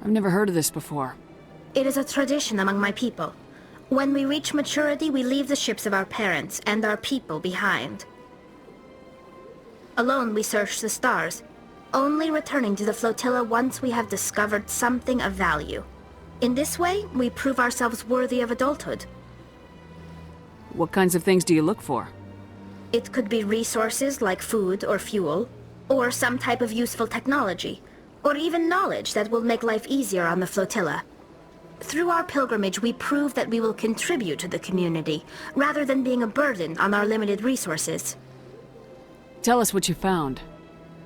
I've never heard of this before. It is a tradition among my people. When we reach maturity, we leave the ships of our parents and our people behind. Alone, we search the stars, only returning to the flotilla once we have discovered something of value. In this way, we prove ourselves worthy of adulthood. What kinds of things do you look for? It could be resources like food or fuel, or some type of useful technology, or even knowledge that will make life easier on the flotilla. Through our pilgrimage, we prove that we will contribute to the community, rather than being a burden on our limited resources. Tell us what you found.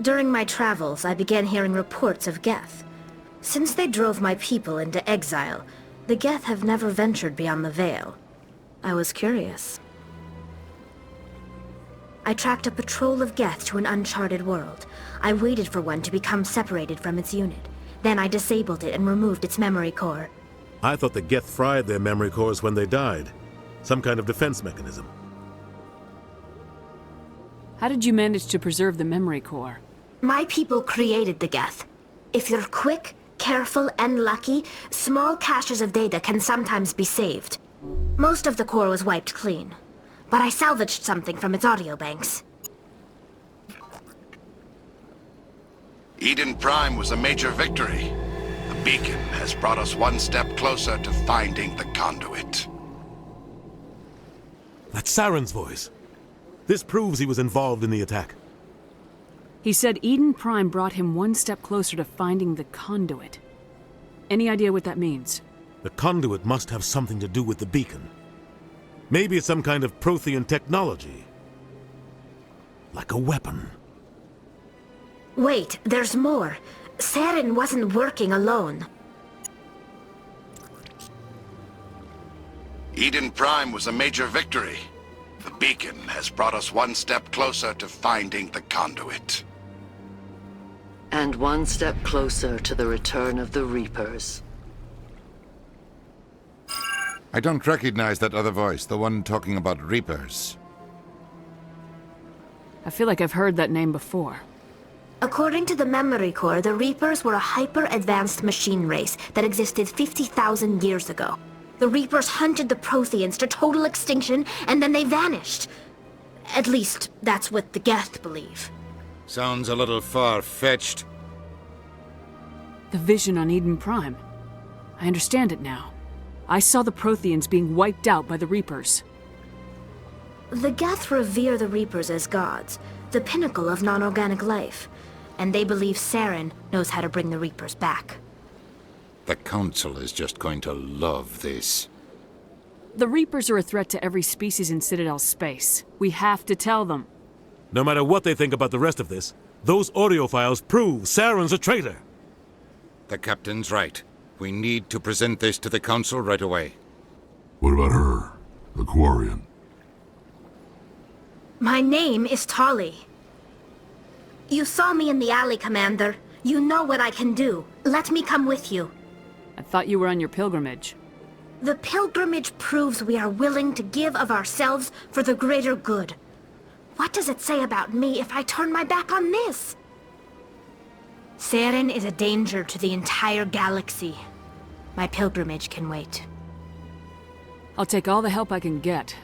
During my travels, I began hearing reports of Geth. Since they drove my people into exile, the Geth have never ventured beyond the Veil. I was curious. I tracked a patrol of Geth to an uncharted world. I waited for one to become separated from its unit. Then I disabled it and removed its memory core. I thought the Geth fried their memory cores when they died. Some kind of defense mechanism. How did you manage to preserve the memory core? My people created the Geth. If you're quick, careful, and lucky, small caches of data can sometimes be saved. Most of the core was wiped clean, but I salvaged something from its audio banks. Eden Prime was a major victory. The beacon has brought us one step closer to finding the conduit. That's Saren's voice. This proves he was involved in the attack. He said Eden Prime brought him one step closer to finding the conduit. Any idea what that means? The conduit must have something to do with the beacon. Maybe it's some kind of Prothean technology. Like a weapon. Wait, there's more. Saren wasn't working alone. Eden Prime was a major victory. The beacon has brought us one step closer to finding the conduit. And one step closer to the return of the Reapers. I don't recognize that other voice, the one talking about Reapers. I feel like I've heard that name before. According to the Memory Core, the Reapers were a hyper-advanced machine race that existed 50,000 years ago. The Reapers hunted the Protheans to total extinction, and then they vanished. At least, that's what the Geth believe. Sounds a little far-fetched. The vision on Eden Prime. I understand it now. I saw the Protheans being wiped out by the Reapers. The Geth revere the Reapers as gods, the pinnacle of non-organic life. And they believe Saren knows how to bring the Reapers back. The Council is just going to love this. The Reapers are a threat to every species in Citadel space. We have to tell them. No matter what they think about the rest of this, those audio files prove Saren's a traitor. The Captain's right. We need to present this to the Council right away. What about her? The Quarian? My name is Tali. You saw me in the alley, Commander. You know what I can do. Let me come with you. I thought you were on your pilgrimage. The pilgrimage proves we are willing to give of ourselves for the greater good. What does it say about me if I turn my back on this? Saren is a danger to the entire galaxy. My pilgrimage can wait. I'll take all the help I can get.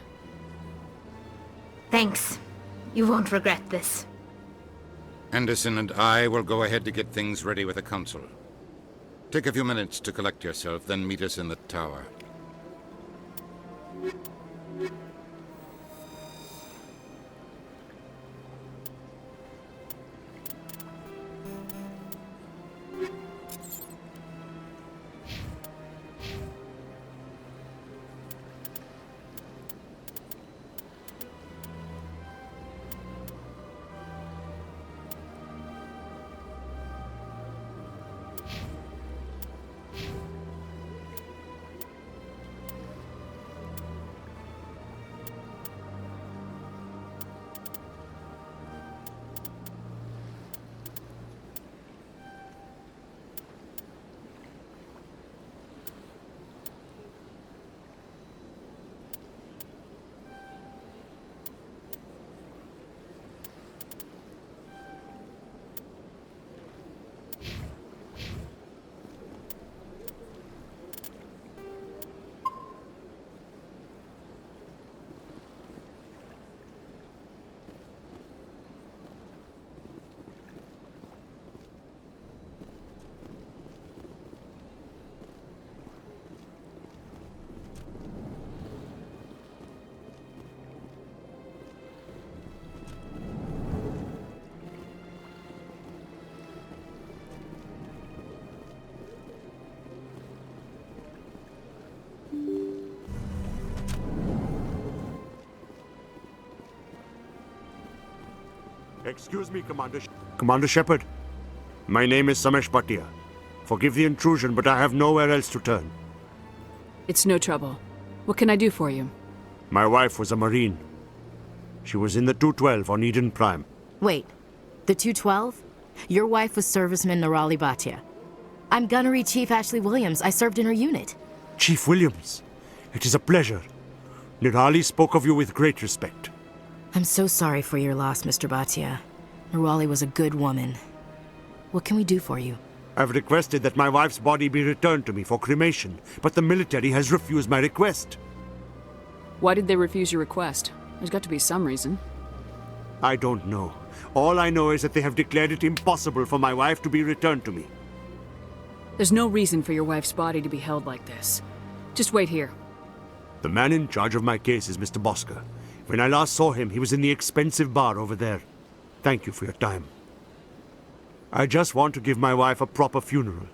Thanks. You won't regret this. Anderson and I will go ahead to get things ready with the Council. Take a few minutes to collect yourself, then meet us in the tower. Excuse me, Commander Shepard. My name is Samesh Bhatia. Forgive the intrusion, but I have nowhere else to turn. It's no trouble. What can I do for you? My wife was a Marine. She was in the 212 on Eden Prime. Wait, the 212? Your wife was serviceman Nirali Bhatia. I'm Gunnery Chief Ashley Williams. I served in her unit. Chief Williams, it is a pleasure. Nirali spoke of you with great respect. I'm so sorry for your loss, Mr. Bhatia. Nirali was a good woman. What can we do for you? I've requested that my wife's body be returned to me for cremation, but the military has refused my request. Why did they refuse your request? There's got to be some reason. I don't know. All I know is that they have declared it impossible for my wife to be returned to me. There's no reason for your wife's body to be held like this. Just wait here. The man in charge of my case is Mr. Bosker. When I last saw him, he was in the expensive bar over there. Thank you for your time. I just want to give my wife a proper funeral,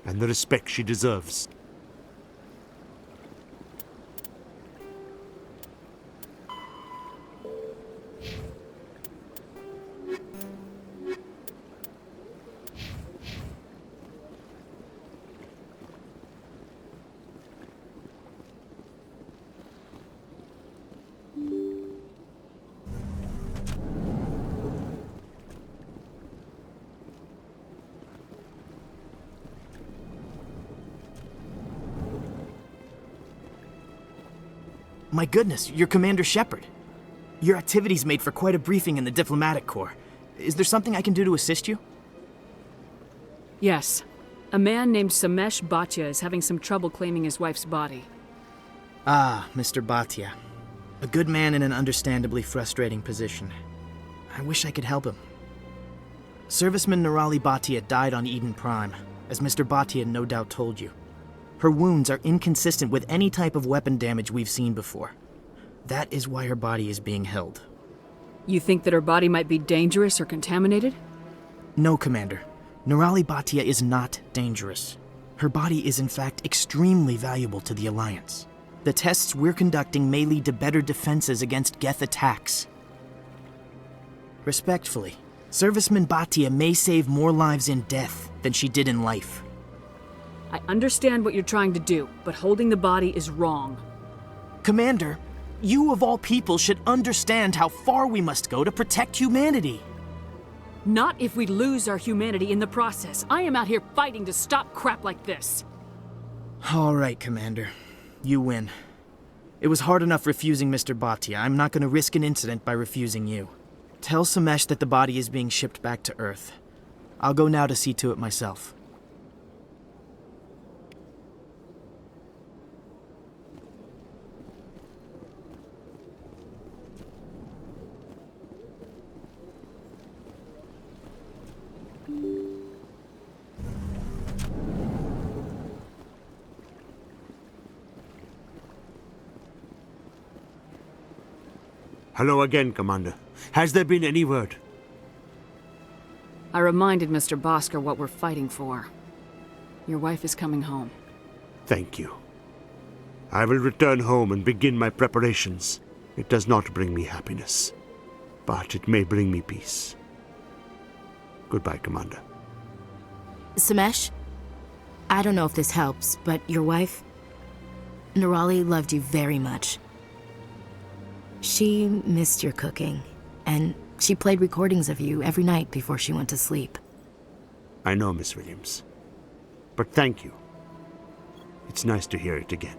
and the respect she deserves. My goodness, you're Commander Shepard. Your activities made for quite a briefing in the Diplomatic Corps. Is there something I can do to assist you? Yes. A man named Samesh Bhatia is having some trouble claiming his wife's body. Ah, Mr. Bhatia. A good man in an understandably frustrating position. I wish I could help him. Serviceman Nirali Bhatia died on Eden Prime, as Mr. Bhatia no doubt told you. Her wounds are inconsistent with any type of weapon damage we've seen before. That is why her body is being held. You think that her body might be dangerous or contaminated? No, Commander. Nirali Bhatia is not dangerous. Her body is in fact extremely valuable to the Alliance. The tests we're conducting may lead to better defenses against Geth attacks. Respectfully, Serviceman Bhatia may save more lives in death than she did in life. I understand what you're trying to do, but holding the body is wrong. Commander, you of all people should understand how far we must go to protect humanity. Not if we lose our humanity in the process. I am out here fighting to stop crap like this. All right, Commander. You win. It was hard enough refusing Mr. Bhatia. I'm not going to risk an incident by refusing you. Tell Samesh that the body is being shipped back to Earth. I'll go now to see to it myself. Hello again, Commander. Has there been any word? I reminded Mr. Bhaskar what we're fighting for. Your wife is coming home. Thank you. I will return home and begin my preparations. It does not bring me happiness, but it may bring me peace. Goodbye, Commander. Samesh, I don't know if this helps, but your wife, Nirali, loved you very much. She missed your cooking, and she played recordings of you every night before she went to sleep. I know, Miss Williams. But thank you. It's nice to hear it again.